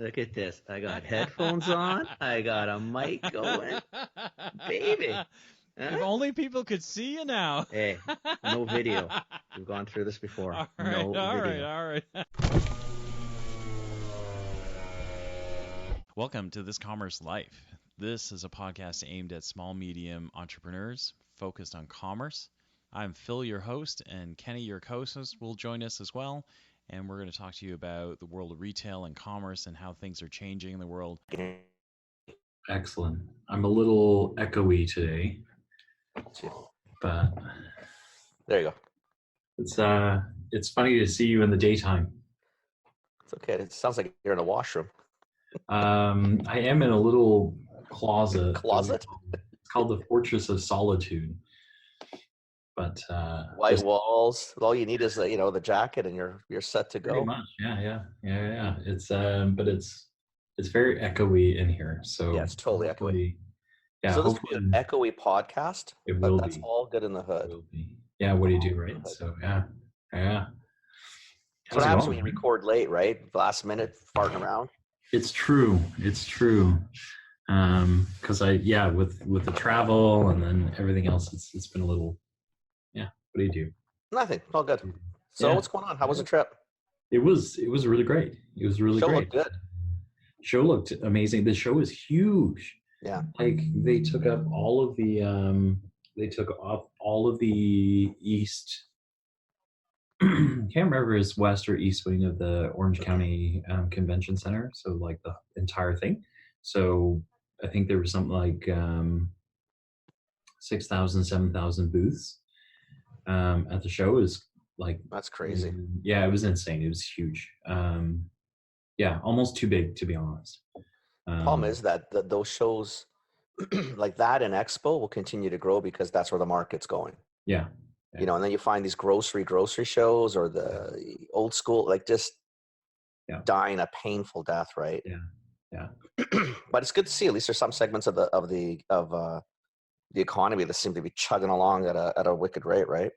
Look at this. I got headphones on. I got a mic going. Baby. If Huh? only people could see you now. Hey, no video. We've gone through this before. All right, No all video. right. Welcome to This Commerce Life. This is a podcast aimed at small, medium entrepreneurs focused on commerce. I'm Phil, your host, and Kenny, your co-host, will join us as well. And we're going to talk to you about the world of retail and commerce and how things are changing in the world. Excellent. I'm a little echoey today, but There you go. it's funny to see you in the daytime. It's okay. It sounds like you're in a washroom. I am in a little closet. Closet? It's called the Fortress of Solitude. But White walls. All you need is the jacket, and you're set to go. pretty much, yeah. It's but it's very echoey in here. So Yeah, it's totally echoey. hopefully- Yeah, So this will be hopefully an echoey podcast, it but will that's be. all good in the It hood. will be. Yeah, what do you do, right? So yeah. That's How's what it happens going, when you man? record late, right? Last minute, farting around. It's true. Because with the travel and then everything else, it's been a little. Yeah. What do you do? Nothing. All good. So Yeah. what's going on? How was the trip? It was really great. It was really Show great. looked good. Show looked amazing. The show is huge. Yeah. Like they took up all of the they took off all of the east. Can't remember if it's west or east wing of the Orange County Convention Center. So like the entire thing. So I think there was something like 6,000, 7,000 booths at the show. Is like That's crazy. Yeah, it was insane. It was huge. Yeah, almost too big to be honest. Problem is that those shows like that and Expo will continue to grow because that's where the market's going. Yeah. And then you find these grocery shows or the old school, like just dying a painful death, right? Yeah. But it's good to see at least there's some segments of the economy that seem to be chugging along at a wicked rate, right?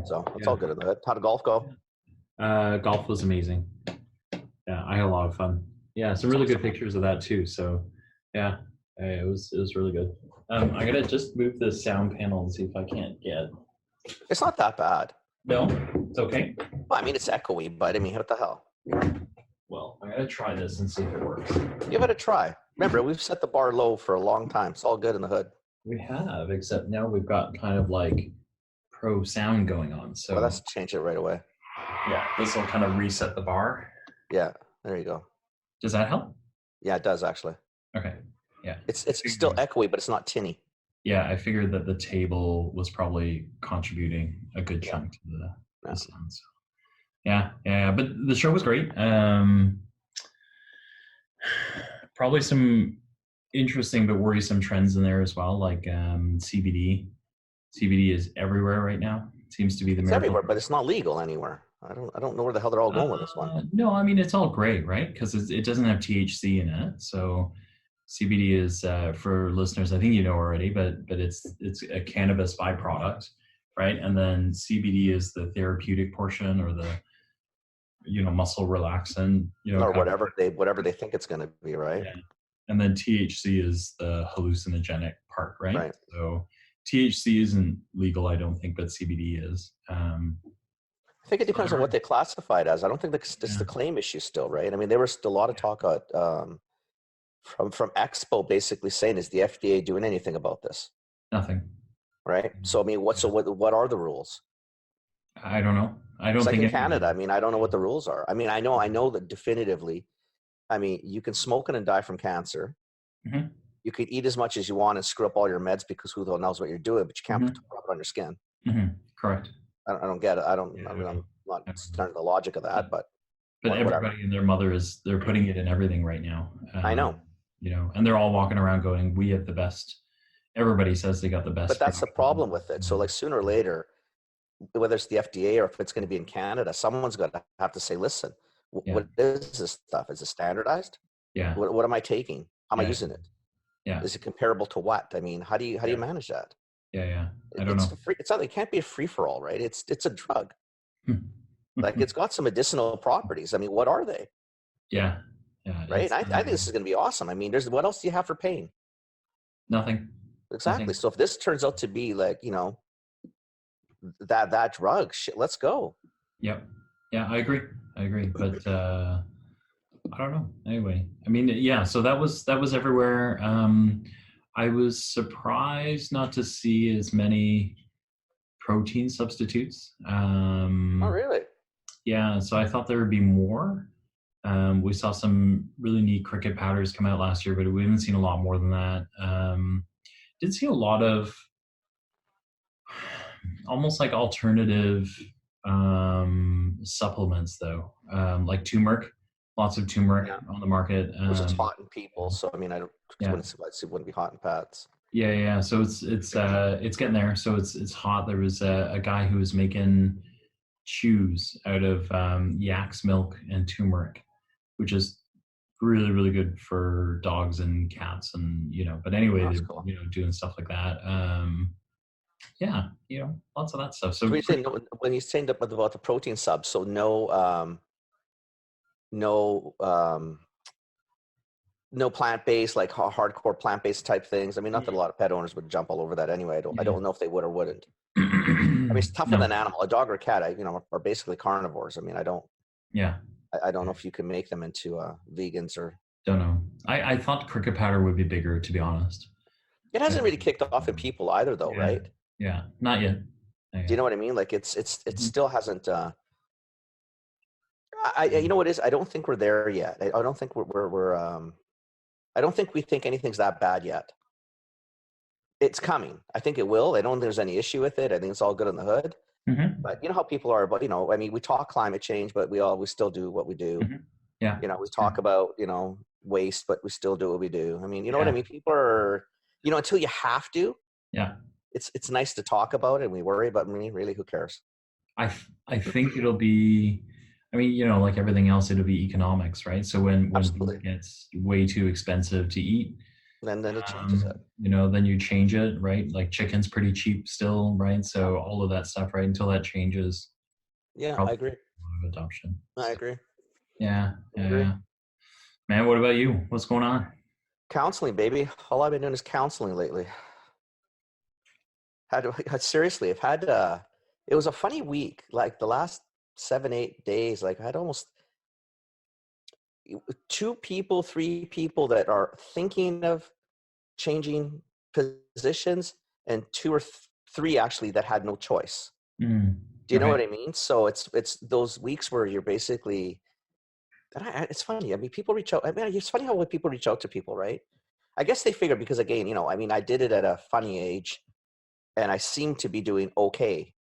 So it's all good in the hood. How did golf go? Golf was amazing. Yeah, I had a lot of fun. Yeah, some really good pictures of that too. So yeah, it was really good. I'm gonna just move the sound panel and see if I can't get. It's not that bad. No, it's okay. Well, I mean, it's echoey, but I mean, what the hell? Well, I'm gonna try this and see if it works. Give it a try. Remember, we've set the bar low for a long time. It's all good in the hood. We have, except now we've got kind of like pro sound going on. So Well, let's change it right away. yeah, this will kind of reset the bar. Yeah, there you go. Does that help? Yeah, it does actually. Okay. Yeah. It's still echoey, but it's not tinny. Yeah, I figured that the table was probably contributing a good chunk to the sound. So. Yeah, but the show was great. Probably some interesting but worrisome trends in there as well, like CBD. CBD is everywhere right now. It seems to be the It's miracle. everywhere, but it's not legal anywhere. I don't know where the hell they're all going with this one. No, I mean it's all great, right? Because it doesn't have THC in it. So CBD is for listeners, I think you know already, but it's a cannabis byproduct, right? And then CBD is the therapeutic portion or the muscle relaxant, Or whatever they think it's going to be, right? Yeah. And then THC is the hallucinogenic part, right? Right. So THC isn't legal, I don't think, but CBD is. I think it depends on what they classify it as. I don't think it's the claim issue still, right? I mean, there was a lot of talk from Expo basically saying, is the FDA doing anything about this? Nothing. Right. So I mean, what are the rules? I don't know. I don't It's like think in Canada. I mean, I don't know what the rules are. I mean, I know that definitively. I mean, you can smoke and die from cancer. Mm-hmm. You could eat as much as you want and screw up all your meds because who the hell knows what you're doing, but you can't put it on your skin. Mm-hmm. Correct. I don't get it. I mean, I'm not understanding the logic of that, but everybody and their mother they're putting it in everything right now. I know. And they're all walking around going, we have the best. Everybody says they got the best. But that's the problem with it. So like sooner or later, whether it's the FDA or if it's going to be in Canada, someone's going to have to say, listen, what is this stuff? Is it standardized? Yeah. What am I taking? How am I using it? Yeah. Is it comparable to what? I mean, how do you manage that? Yeah. I don't know. It can't be a free for all, right? It's a drug. Like it's got some medicinal properties. I mean, what are they? Yeah. Yeah. Right. I think this is going to be awesome. I mean, what else do you have for pain? Nothing. Exactly. Nothing. So if this turns out to be like, that drug, shit, let's go. Yep. Yeah, I agree. But I don't know. Anyway, I mean, yeah. So that was everywhere. I was surprised not to see as many protein substitutes. Oh, really? Yeah. So I thought there would be more. We saw some really neat cricket powders come out last year, but we haven't seen a lot more than that. Did see a lot of almost like alternative supplements though, like turmeric. Lots of turmeric on the market. Which is hot in people, so I mean, it wouldn't be hot in pets. Yeah. So it's getting there. So it's hot. There was a guy who was making chews out of yak's milk and turmeric, which is really, really good for dogs and cats, and But anyway, they're cool. doing stuff like that. Yeah, lots of that stuff. So when you say about the protein sub, so no plant-based, like hardcore plant-based type things. I mean, not that a lot of pet owners would jump all over that anyway. I don't know if they would or wouldn't. I mean, it's tougher than an animal. A dog or a cat, are basically carnivores. I mean, I don't know if you can make them into vegans or. Don't know. I thought cricket powder would be bigger, to be honest. It hasn't really kicked off in people either, though, right? Yeah, not yet. Do you know what I mean? Like it still hasn't. You know what it is? I don't think we're there yet. I don't think we're I don't think we think anything's that bad yet. It's coming. I think it will. I don't think there's any issue with it. I think it's all good in the hood. Mm-hmm. But you know how people are. But I mean, we talk climate change, but we still do what we do. Mm-hmm. Yeah. We talk about waste, but we still do what we do. I mean, you know what I mean? People are until you have to. Yeah. It's nice to talk about it, and we worry, but really, who cares? I think it'll be. I mean, like everything else, it'll be economics, right? So when it gets way too expensive to eat, then it changes it. Then you change it, right? Like chicken's pretty cheap still, right? So all of that stuff, right? Until that changes. Yeah, I agree. A lot of adoption. I agree. Yeah. Man, what about you? What's going on? Counseling, baby. All I've been doing is counseling lately. Seriously, I've had. It was a funny week. Like the last 7-8 days, like I had almost 3 people that are thinking of changing positions, and 2 or 3 actually that had no choice. Do you know what I mean? So it's those weeks where you're basically. It's funny. I mean, people reach out. I mean, it's funny how people reach out to people, right? I guess they figure because again, I mean, I did it at a funny age, and I seem to be doing okay.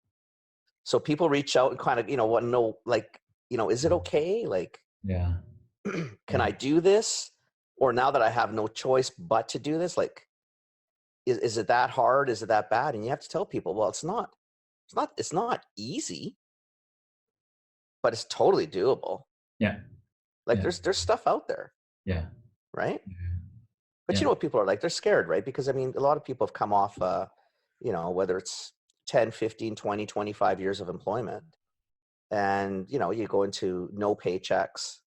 So people reach out and kind of, want to know, like, is it okay? Like, can I do this? Or now that I have no choice but to do this, like, is it that hard? Is it that bad? And you have to tell people, well, it's not easy, but it's totally doable. Yeah. Like there's stuff out there. Yeah. Right. But you know what people are like? They're scared, right? Because I mean, a lot of people have come off, whether it's 10, 15, 20, 25 years of employment. And, you go into no paychecks.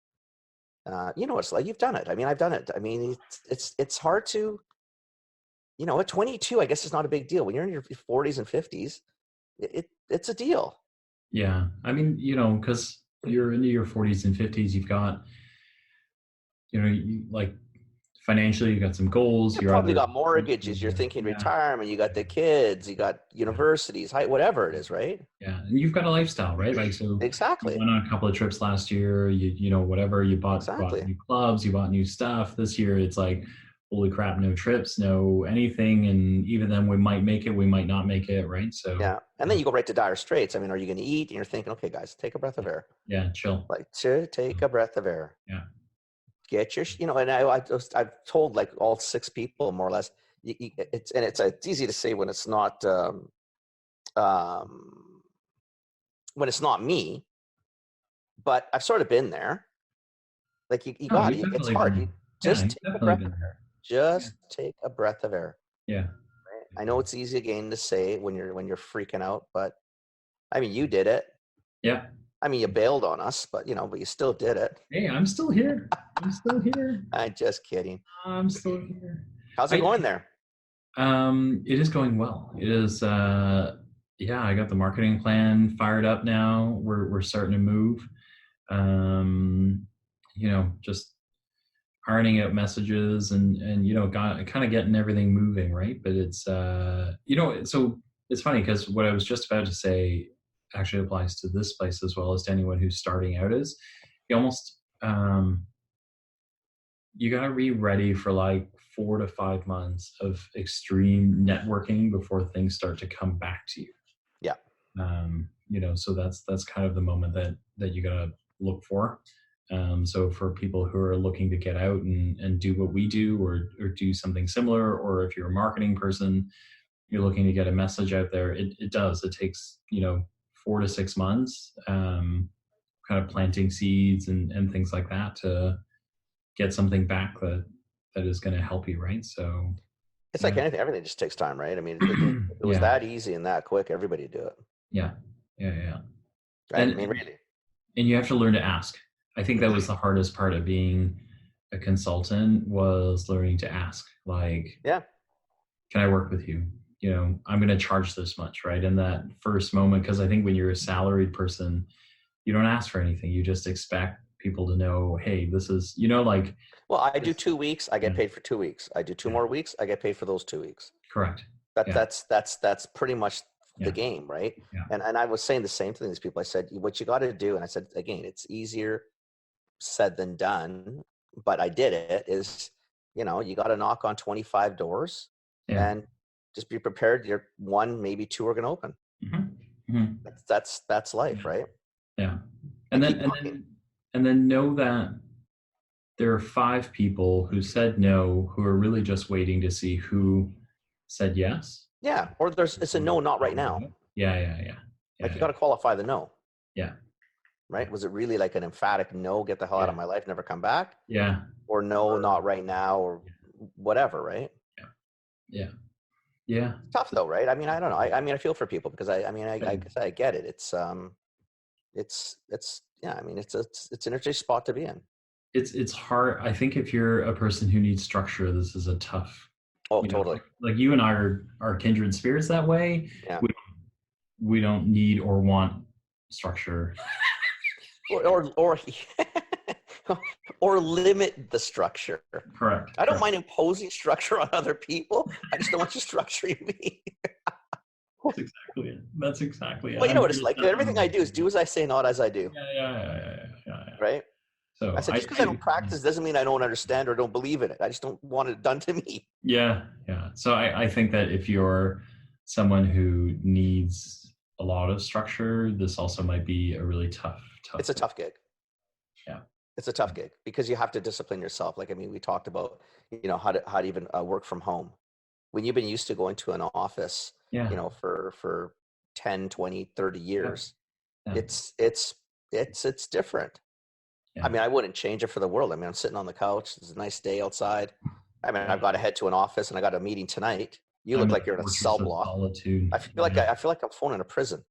It's like, you've done it. I mean, I've done it. I mean, it's hard to, at 22, I guess it's not a big deal. When you're in your 40s and 50s, it's a deal. Yeah. I mean, because you're into your 40s and 50s, you've got, like, financially, you got some goals. You probably got mortgages. You're thinking retirement. You got the kids. You got universities. Whatever it is, right? Yeah, and you've got a lifestyle, right? Like so. Exactly. You went on a couple of trips last year. Whatever. You bought new clubs. You bought new stuff. This year, it's like, holy crap! No trips, no anything. And even then, we might make it. We might not make it, right? So. Yeah, and then you go right to dire straits. I mean, are you going to eat? And you're thinking, okay, guys, take a breath of air. Yeah, chill. Like take a breath of air. Yeah. Get your, and I've told like all 6 people more or less. It's easy to say when it's not me, but I've sort of been there. Like it's hard. Just take a breath of air. Just take a breath of air. Yeah. Right? I know it's easy again to say when you're freaking out, but I mean, you did it. Yeah. I mean, you bailed on us, but you still did it. Hey, I'm still here. I'm still here. I'm just kidding. I'm still here. How's it going there? It is going well. It is. I got the marketing plan fired up now. We're starting to move. Just ironing out messages and kind of getting everything moving, right? But it's so it's funny because what I was just about to say actually applies to this place as well as to anyone who's starting out. Is you almost you got to be ready for like 4 to 5 months of extreme networking before things start to come back to you. Yeah. So that's kind of the moment that you got to look for. So for people who are looking to get out and do what we do or do something similar, or if you're a marketing person, you're looking to get a message out there, it takes, 4 to 6 months, kind of planting seeds and things like that to get something back that is going to help you. Right. So it's like anything, everything just takes time, right? I mean, if it was that easy and that quick, everybody would do it. Yeah. Right? And, I mean, really. And you have to learn to ask. I think that was the hardest part of being a consultant, was learning to ask, like, can I work with you? I'm going to charge this much, right? In that first moment, because I think when you're a salaried person, you don't ask for anything. You just expect people to know, hey, this is, well, I do 2 weeks, I get paid for 2 weeks. I do 2 more weeks, I get paid for those 2 weeks. Correct. That's pretty much the game, right? Yeah. And I was saying the same thing to these people. I said, what you got to do, and I said, again, it's easier said than done, but I did it, is, you got to knock on 25 doors and just be prepared. You're 1, maybe 2 are going to open. Mm-hmm. Mm-hmm. That's life, right? Yeah. And then know that there are 5 people who said no, who are really just waiting to see who said yes. Yeah. Or it's a no, not right now. Yeah. Like you got to qualify the no. Yeah. Right? Was it really like an emphatic no, get the hell out of my life, never come back? Yeah. Or no, not right now, or whatever, right? Yeah. It's tough though, right? I mean, I don't know. I feel for people because I get it. It's an interesting spot to be in. It's hard. I think if you're a person who needs structure, this is a tough. Oh, totally. Like you and I are kindred spirits that way. Yeah. We don't need or want structure. or limit the structure. Correct. I don't mind imposing structure on other people. I just don't want you structuring me. That's exactly it. Well, you know what it's like. Everything I do is do as I say, not as I do. Yeah. Right? So I said, just because I don't practice doesn't mean I don't understand or don't believe in it. I just don't want it done to me. Yeah. So I think that if you're someone who needs a lot of structure, this also might be a really tough. It's a tough gig. Yeah. It's a tough gig because you have to discipline yourself. Like, I mean, we talked about, how to even work from home. When you've been used to going to an office, for 10, 20, 30 years, it's different. Yeah. I mean, I wouldn't change it for the world. I mean, I'm sitting on the couch. It's a nice day outside. I mean, I've got to head to an office and I got a meeting tonight. You look like you're in a cell block. Solitude. I feel like I'm phoning a prison.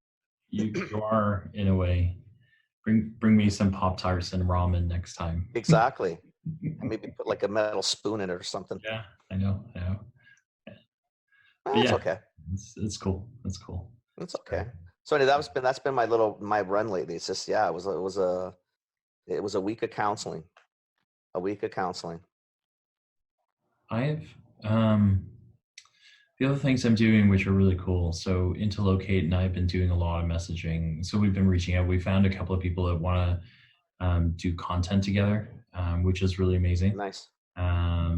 You are, in a way. Bring me some Pop-Tarts and ramen next time. Exactly. Maybe put like a metal spoon in it or something. Yeah, I know. Yeah. It's okay. It's cool. It's cool. It's okay. So anyway, that's been my run lately. It's just it was a week of counseling. I've the other things I'm doing, which are really cool. So Interlocate and I have been doing a lot of messaging. So we've been reaching out. We found a couple of people that want to do content together, which is really amazing. Nice.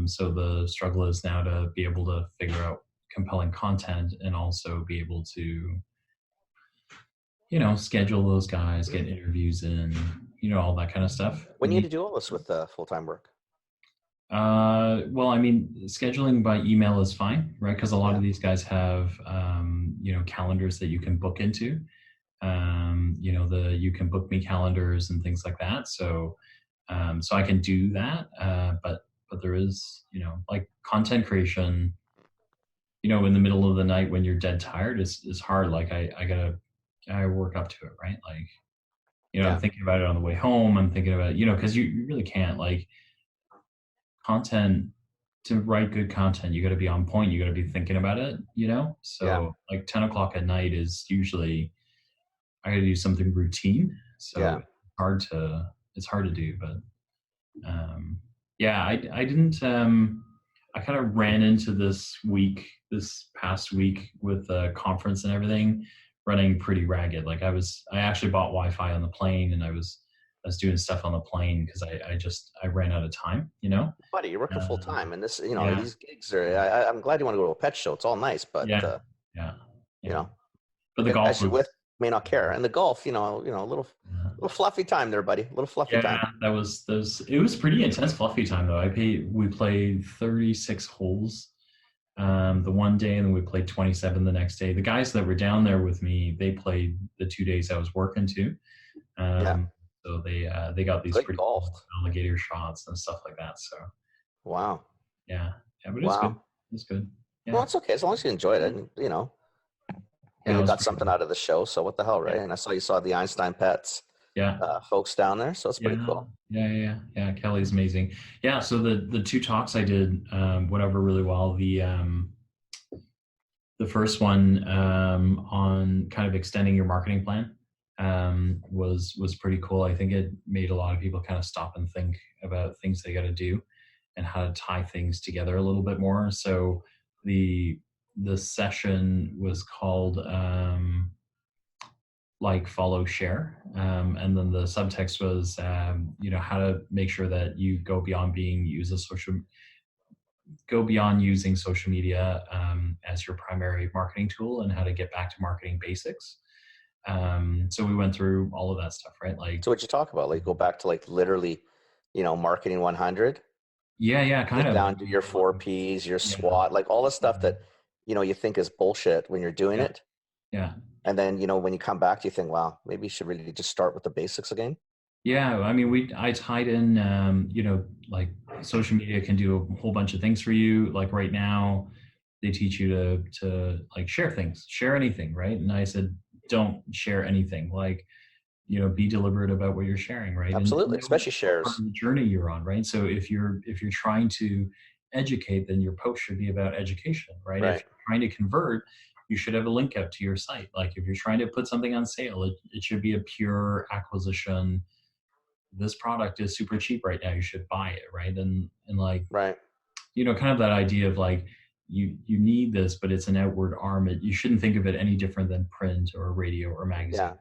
So the struggle is now to be able to figure out compelling content and also be able to, schedule those guys, get interviews in, all that kind of stuff. When you need to do all this with full-time work? Well, I mean, scheduling by email is fine, right? Because a lot of these guys have, calendars that you can book into. You can book me calendars and things like that. So I can do that. But there is, like content creation, in the middle of the night when you're dead tired is hard. Like I work up to it, right? Like I'm thinking about it on the way home. I'm thinking about, because you really can't, like, content, to write good content, you got to be on point. You got to be thinking about it, so like 10 o'clock at night is usually, I got to do something routine. So it's hard to do, but I didn't, I kind of ran into this past week with a conference and everything running pretty ragged. Like I actually bought Wi-Fi on the plane, and I was doing stuff on the plane because I ran out of time, Buddy, you're working full time, and this, these gigs are, I'm glad you want to go to a pet show. It's all nice, but but the golf as you with may not care. And the golf, a little fluffy time there, buddy. A little fluffy time. It was pretty intense fluffy time though. We played 36 holes the one day, and then we played 27 the next day. The guys that were down there with me, they played the 2 days I was working too. So they got these pretty cool alligator shots and stuff like that. So wow. But it was good. It's good. Well, it's okay as long as you enjoyed it, and you got something out of the show. So what the hell, right? And I saw the Einstein Pets folks down there, so it's pretty cool. Kelly's amazing. So the two talks I did went over really well. The first one on kind of extending your marketing plan was pretty cool. I think it made a lot of people kind of stop and think about things they got to do and how to tie things together a little bit more. So the session was called like, follow, share, and then the subtext was how to make sure that you go beyond using social media as your primary marketing tool, and how to get back to marketing basics. So we went through all of that stuff, right? Like, so what'd you talk about? Like, go back to like literally, marketing 100. Kind of down to your 4 Ps, your SWOT, like all the stuff that you think is bullshit when you're doing it. And then when you come back, you think, wow, maybe you should really just start with the basics again. I mean, I tied in, like, social media can do a whole bunch of things for you. Like right now, they teach you to like share things, share anything, right? And I said, don't share anything. Like, be deliberate about what you're sharing, right? Absolutely, especially shares. The journey you're on, right? So if you're trying to educate, then your post should be about education, right? If you're trying to convert, you should have a link out to your site. Like if you're trying to put something on sale, it should be a pure acquisition. This product is super cheap right now, you should buy it, right? And like, right, kind of that idea of like, you need this, but it's an outward arm. You shouldn't think of it any different than print or radio or magazine.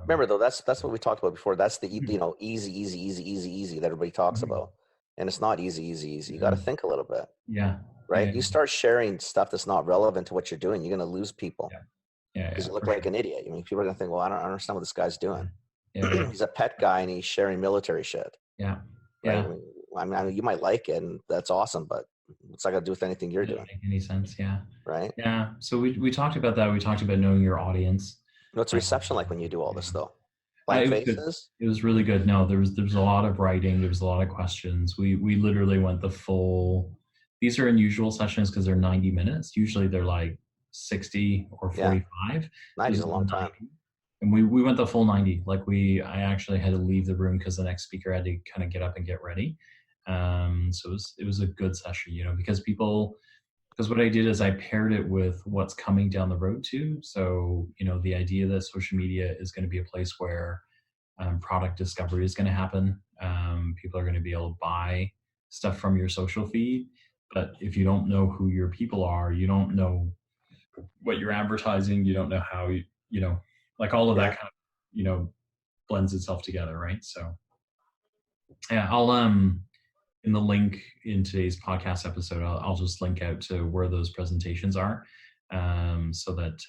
Remember though, that's what we talked about before. That's the easy that everybody talks about, and it's not easy. You got to think a little bit. Right. You start sharing stuff that's not relevant to what you're doing, you're going to lose people. Because you look like an idiot. I mean, people are going to think, well, I don't understand what this guy's doing. He's a pet guy and he's sharing military shit. Right? I mean, you might like it and that's awesome, but what's that got to do with anything you're doing? Doesn't make any sense. Right. So we talked about that. We talked about knowing your audience. What's the reception like when you do all this though? Blank faces? It was really good. No, there was a lot of writing. There was a lot of questions. We literally went the full. These are unusual sessions because they're 90 minutes. Usually they're like 60 or 45. 90 is a long time. And we went the full 90. Like I actually had to leave the room because the next speaker had to kind of get up and get ready. So it was a good session, because what I did is I paired it with what's coming down the road too. So, the idea that social media is going to be a place where product discovery is going to happen. People are going to be able to buy stuff from your social feed. But if you don't know who your people are, you don't know what you're advertising, you don't know how like all of that kind of, blends itself together, right? So I'll in the link in today's podcast episode, I'll just link out to where those presentations are, so that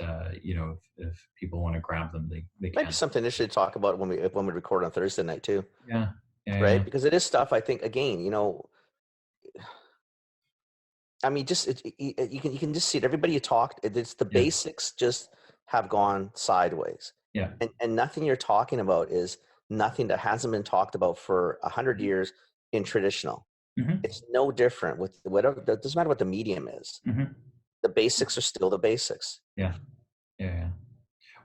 if people want to grab them, they can. Might be something they should talk about when we record on Thursday night too. Right, because it is stuff. I think again, I mean, you can just see it. Everybody you talked, it's the basics just have gone sideways. And nothing you're talking about is nothing that hasn't been talked about for 100 years in traditional. It's no different with whatever. It doesn't matter what the medium is. The basics are still the basics.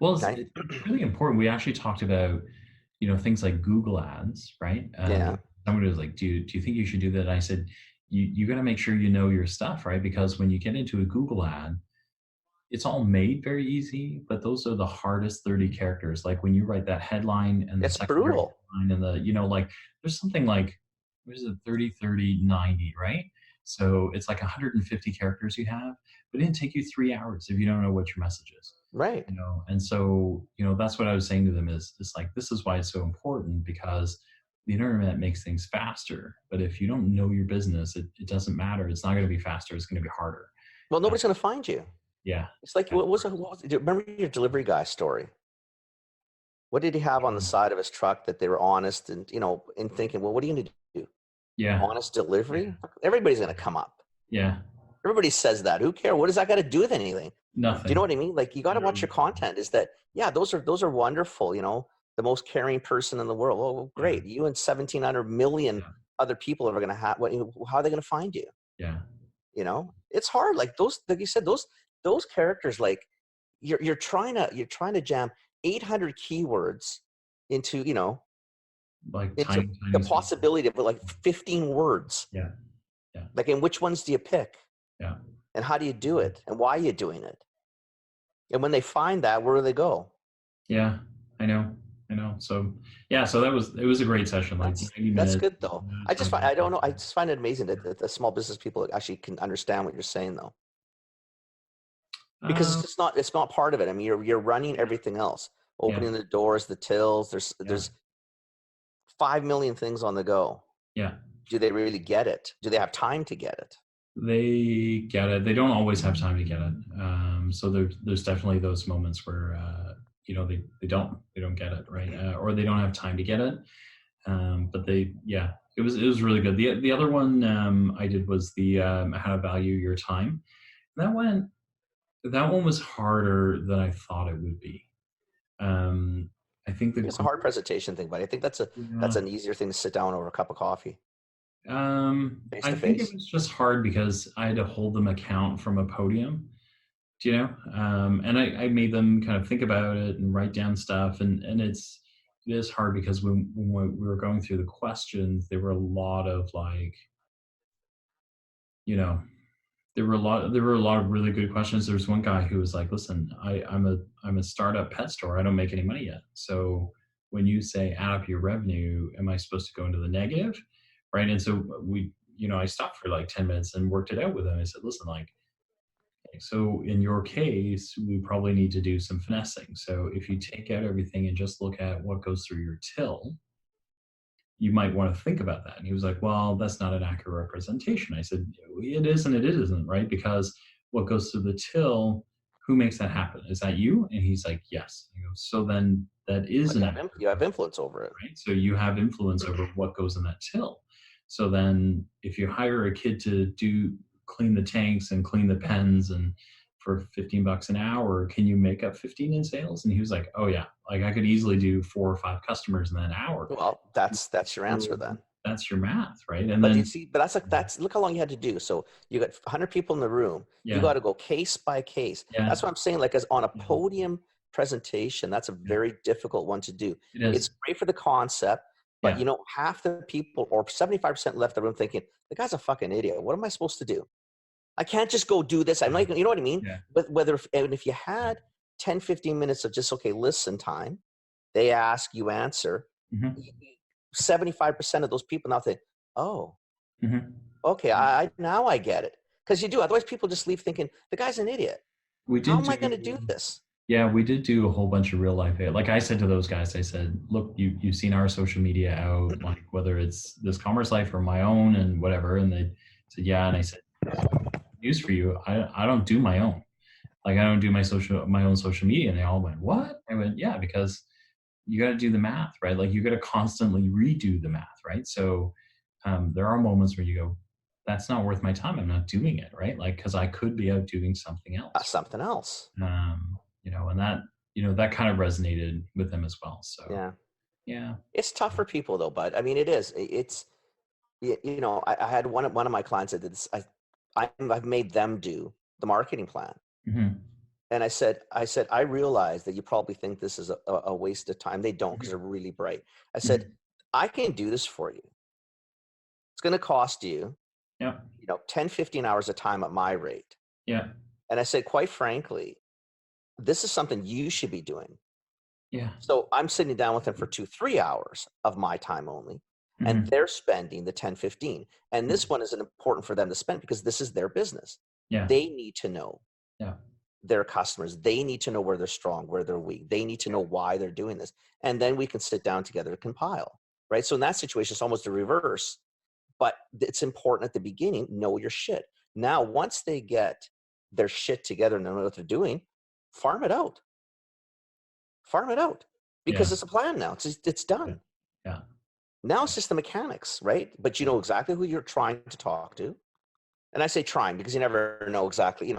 Well, it's really important. We actually talked about things like Google ads, right? Somebody was like, do you think you should do that? And I said, you got to make sure you know your stuff, right? Because when you get into a Google ad, it's all made very easy, but those are the hardest 30 characters. Like when you write that headline and the It's secondary brutal. headline and the, like there's something like, what is it, 30, 30, 90, right? So it's like 150 characters you have, but it didn't take you 3 hours if you don't know what your message is. Right. And so, that's what I was saying to them is like, this is why it's so important, because the internet makes things faster. But if you don't know your business, it doesn't matter. It's not going to be faster. It's going to be harder. Well, nobody's going to find you. Yeah. It's like, what was remember your delivery guy story? What did he have on the side of his truck that they were honest and, and thinking, well, what are you going to do? Yeah. Honest delivery? Yeah. Everybody's going to come up. Yeah. Everybody says that. Who cares? What does that got to do with anything? Nothing. Do you know what I mean? Like, you got to watch your content. Is that, yeah, those are wonderful. The most caring person in the world. Oh, great. You and 1,700 million other people are going to have, how are they going to find you? Yeah. It's hard. Like like you said, those characters, like you're trying to jam 800 keywords into, like into tiny the possibility of like 15 words. Yeah. Yeah. Like, and which ones do you pick? Yeah. And how do you do it? And why are you doing it? And when they find that, where do they go? Yeah, I know. So yeah, so it was a great session. Like that's good though. I just find it amazing that the small business people actually can understand what you're saying though. Because it's not part of it. I mean, you're running everything else, opening the doors, the tills. There's 5 million things on the go. Yeah. Do they really get it? Do they have time to get it? They get it. They don't always have time to get it. So there's definitely those moments where they don't get it, right? Or they don't have time to get it. But it was really good. The other one I did was the how to value your time. That one was harder than I thought it would be. I think it's a hard presentation thing, but I think that's an easier thing to sit down over a cup of coffee. I think it was just hard because I had to hold them account from a podium, and I made them kind of think about it and write down stuff, and it is hard because when we were going through the questions, there were a lot of like, there were a lot of really good questions. There's one guy who was like, listen, I'm a startup pet store. I don't make any money yet. So when you say add up your revenue, am I supposed to go into the negative? Right. And so I stopped for like 10 minutes and worked it out with him. I said, listen, like, so in your case, we probably need to do some finessing. So if you take out everything and just look at what goes through your till, you might want to think about that. And he was like, well, that's not an accurate representation. I said, it is and it isn't, right? Because what goes through the till, who makes that happen? Is that you? And he's like, yes. I go, so then that is you have influence over it. Right? So you have influence over what goes in that till. So then if you hire a kid to clean the tanks and clean the pens and for $15 an hour, can you make up 15 in sales? And he was like, oh yeah, like I could easily do 4 or 5 customers in that hour. Well, that's your answer then. That's your math, right? And but then you see, but that's look how long you had to do. So you got 100 people in the room. Yeah. You got to go case by case. Yeah. That's what I'm saying. Like, as on a podium presentation, that's a very difficult one to do. It's great for the concept, but half the people or 75% left the room thinking, the guy's a fucking idiot. What am I supposed to do? I can't just go do this. I'm not, you know what I mean? Yeah. But if you had 10, 15 minutes of just, okay, listen time, they ask, you answer, 75% of those people now think, oh, okay, now I get it. Because you do. Otherwise, people just leave thinking, the guy's an idiot. How am I going to do this? Yeah, we did do a whole bunch of real life. Like I said to those guys, I said, look, you've seen our social media out, like whether it's this Commerce Life or my own and whatever. And they said, yeah. And I said, news for you, I don't do my own. Like I don't do my own social media. And they all went, what? I went, yeah, because you got to do the math, right? Like you got to constantly redo the math, right? So there are moments where you go, that's not worth my time. I'm not doing it, right? Like, because I could be out doing something else. And that kind of resonated with them as well. So yeah, it's tough for people though, but I mean, it is. It's I had one of my clients that did this. I've made them do the marketing plan. And I said, I realize that you probably think this is a waste of time. They don't, because they're really bright. I said, I can do this for you. It's going to cost you, 10, 15 hours of time at my rate. Yeah. And I said, quite frankly, this is something you should be doing. Yeah. So I'm sitting down with them for 2-3 hours of my time only. And they're spending the 10, 15. And this one isn't important for them to spend because this is their business. Yeah. They need to know. Yeah. Their customers. They need to know where they're strong, where they're weak. They need to know why they're doing this. And then we can sit down together to compile, right? So in that situation, it's almost the reverse, but it's important at the beginning, know your shit. Now, once they get their shit together and know what they're doing, farm it out. Farm it out because it's a plan now. It's done. Yeah. Now it's just the mechanics, right? But you know exactly who you're trying to talk to. And I say trying because you never know exactly,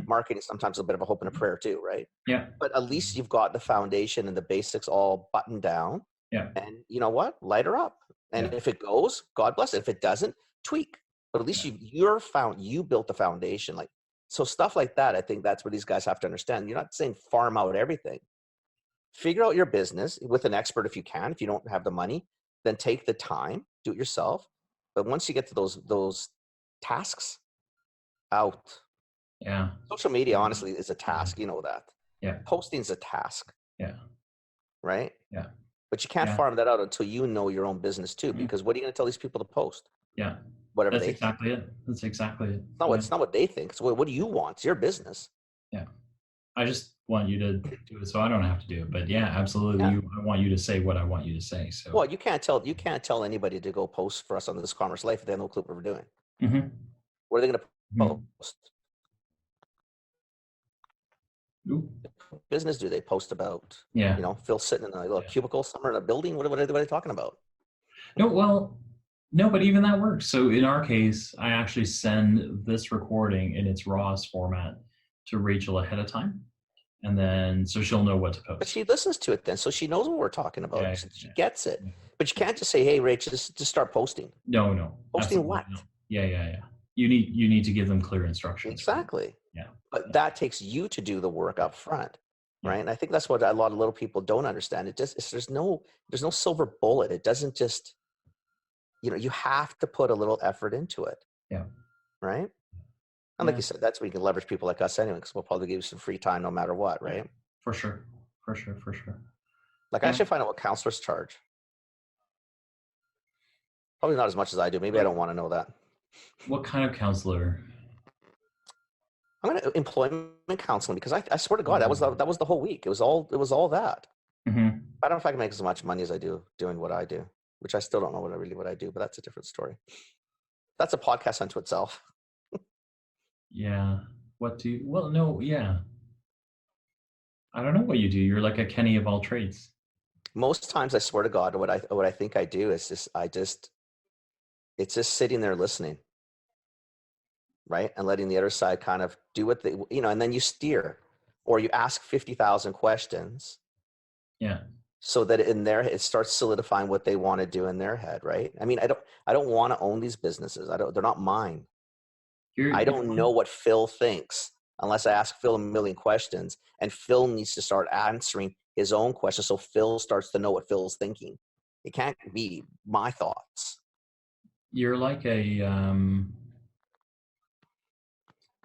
marketing is sometimes a bit of a hope and a prayer too, right? Yeah. But at least you've got the foundation and the basics all buttoned down. Yeah. And you know what? Light her up. And if it goes, God bless it. If it doesn't, tweak. But at least you built the foundation. Like, so stuff like that, I think that's what these guys have to understand. You're not saying farm out everything. Figure out your business with an expert if you can. If you don't have the money, then take the time, do it yourself. But once you get to those tasks out. Yeah. Social media, honestly, is a task. You know that. Yeah. Posting's a task. Yeah. Right? Yeah. But you can't farm that out until you know your own business too, because what are you going to tell these people to post? Yeah. Whatever That's they exactly think. it. That's exactly it. It's not what they think. It's what do you want? It's your business. Yeah. I just want you to do it so I don't have to do it. But yeah, absolutely. Yeah. I want you to say what I want you to say. So well, you can't tell anybody to go post for us on This Commerce Life if they have no clue what we're doing. Mm-hmm. What are they going to post? Ooh. Business do they post about? Yeah. Phil sitting in a little cubicle somewhere in a building. What are they talking about? No, but even that works. So in our case, I actually send this recording in its rawest format to Rachel ahead of time. And then, so she'll know what to post. But she listens to it then, so she knows what we're talking about. Yeah, she gets it. But you can't just say, hey, Rachel, just start posting. No. Posting what? No. Yeah. You need to give them clear instructions. Exactly. Right? Yeah. But that takes you to do the work up front. Right. And I think that's what a lot of little people don't understand. There's no silver bullet. It doesn't just, you have to put a little effort into it. Yeah. Right. And like you said, that's where you can leverage people like us anyway, because we'll probably give you some free time no matter what. Right. For sure. Like I should find out what counselors charge. Probably not as much as I do. Maybe I don't want to know that. What kind of counselor? I'm going to employment counseling because I swear to God, that was the whole week. It was all that. Mm-hmm. I don't know if I can make as much money as I do doing what I do, which I still don't know what I do, but that's a different story. That's a podcast unto itself. Yeah. Yeah. I don't know what you do. You're like a Kenny of all trades. Most times, I swear to God, what I think I do is it's just sitting there listening. Right. And letting the other side kind of do what they, and then you steer or you ask 50,000 questions. Yeah. So that it starts solidifying what they want to do in their head. Right. I mean, I don't want to own these businesses. they're not mine. I don't know what Phil thinks unless I ask Phil a million questions, and Phil needs to start answering his own questions. So Phil starts to know what Phil's thinking. It can't be my thoughts. You're like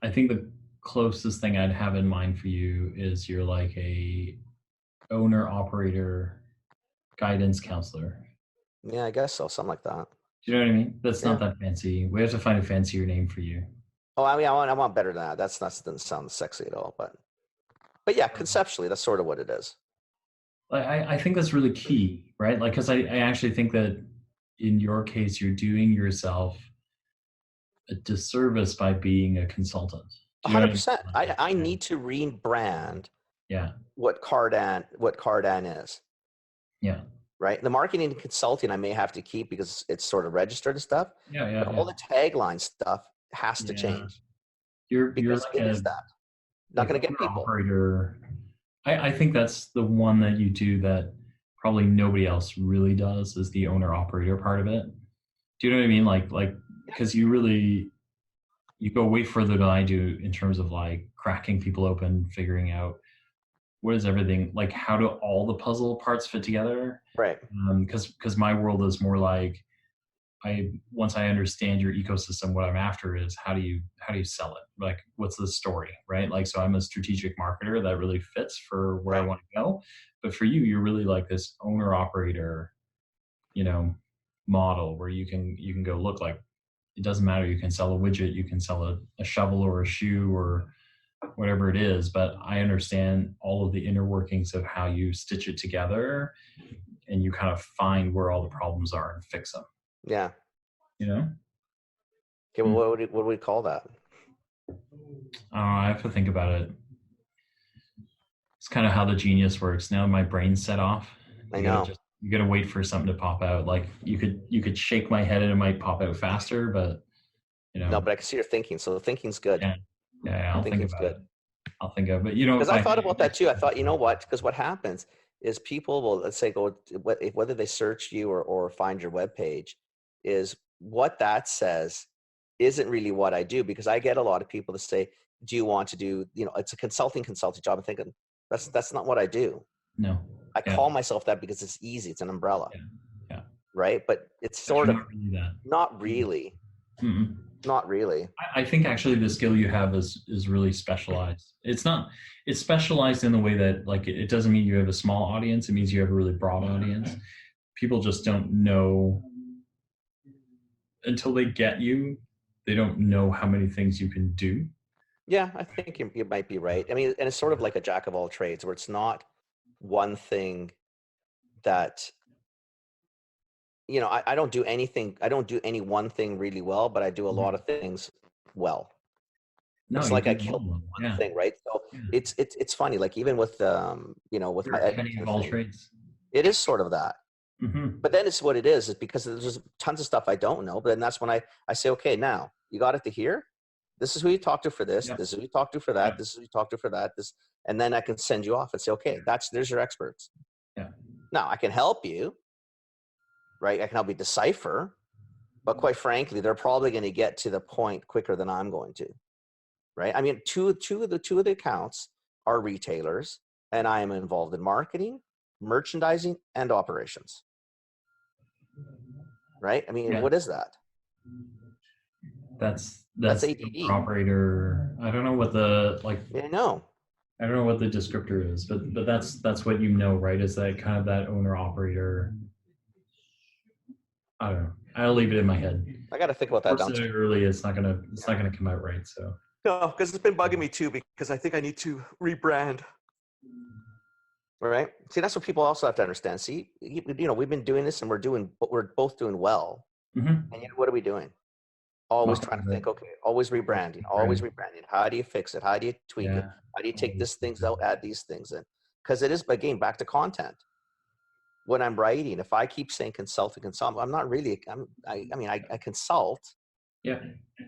I think the closest thing I'd have in mind for you is you're like a owner operator guidance counselor. Yeah, I guess so. Something like that. Do you know what I mean? That's not that fancy. We have to find a fancier name for you. Oh, I mean, I want better than that. That doesn't sound sexy at all. But yeah, conceptually, that's sort of what it is. I think that's really key, right? Like, because I actually think that in your case, you're doing yourself a disservice by being a consultant. 100%. I need to rebrand. Yeah. What Cardan is. Yeah. Right. The marketing and consulting I may have to keep because it's sort of registered and stuff. Yeah. But all the tagline stuff has to change. You're like it is that. Not going to get people. Operator. I think that's the one that you do that probably nobody else really does, is the owner operator part of it. Do you know what I mean? Like because you you go way further than I do in terms of like cracking people open, figuring out what is everything, like how do all the puzzle parts fit together? Right. Because my world is more like, once I understand your ecosystem, what I'm after is how do you sell it? Like, what's the story, right? Like, so I'm a strategic marketer that really fits for where I want to go. But for you, you're really like this owner operator, model where you can go, look, like, it doesn't matter. You can sell a widget, you can sell a shovel or a shoe or whatever it is, but I understand all of the inner workings of how you stitch it together, and you kind of find where all the problems are and fix them. Yeah. Okay, well, what would we call that? I have to think about it. It's kind of how the genius works. Now my brain's set off. I know. You gotta wait for something to pop out. Like you could shake my head and it might pop out faster, but No, but I can see your thinking. So the thinking's good. Yeah, I'll think about it. I'll think of it. Because I thought about that too. I thought, you know what? Because what happens is people will, let's say, go whether they search you or find your webpage, is what that says isn't really what I do. Because I get a lot of people to say, "Do you want to do? It's a consulting job." I'm thinking that's not what I do. No. I call myself that because it's easy. It's an umbrella. Yeah. Right, but it's sort of not really that. Mm-hmm. Not really. I think actually the skill you have is really specialized. It's specialized in the way that, like, it doesn't mean you have a small audience. It means you have a really broad audience. People just don't know until they get you. They don't know how many things you can do. Yeah, I think you might be right. I mean, and it's sort of like a jack of all trades, where it's not one thing that, I don't do anything. I don't do any one thing really well, but I do a lot of things well. No, it's like I killed one thing, right? So it's funny. Like even with with my Kenny of all trades, it is sort of that. Mm-hmm. But then it's what it is because there's tons of stuff I don't know. But then that's when I say, okay, now you got it to here. This is who you talk to for this. Yep. This is who you talk to for that. Yep. This is who you talk to for that. This, and then I can send you off and say, okay, there's your experts. Yeah. Now I can help you, right? I can help you decipher, but quite frankly, they're probably going to get to the point quicker than I'm going to, right? I mean, two of the accounts are retailers, and I am involved in marketing, merchandising, and operations. Right? I mean, what is that? That's ADD. Operator. I don't know what the Yeah, no. I don't know what the descriptor is, but that's what right? Is that kind of that owner operator? I don't know. I'll leave it in my head. I got to think about that. Early, it's not gonna come out right. So no, because it's been bugging me too. Because I think I need to rebrand. Right. See, that's what people also have to understand. See, we've been doing this, and we're both doing well. Mm-hmm. And what are we doing? Always trying to think, okay, always rebranding. How do you fix it? How do you tweak it? How do you take these things out, add these things in? Because it is, again, back to content. When I'm writing, if I keep saying consult, I'm not really. I consult. Yeah.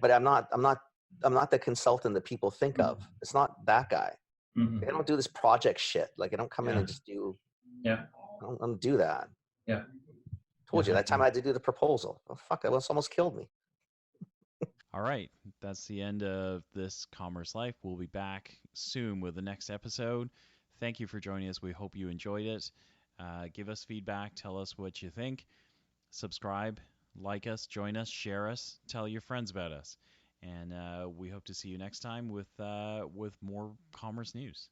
But I'm not the consultant that people think of. It's not that guy. Mm-hmm. I don't do this project shit. Like I don't come in and just do. Yeah. I don't do that. Yeah. Told you that time I had to do the proposal. Oh fuck! It almost killed me. All right, that's the end of this Commerce Life. We'll be back soon with the next episode. Thank you for joining us. We hope you enjoyed it. Give us feedback. Tell us what you think. Subscribe, like us, join us, share us, tell your friends about us. And we hope to see you next time with more commerce news.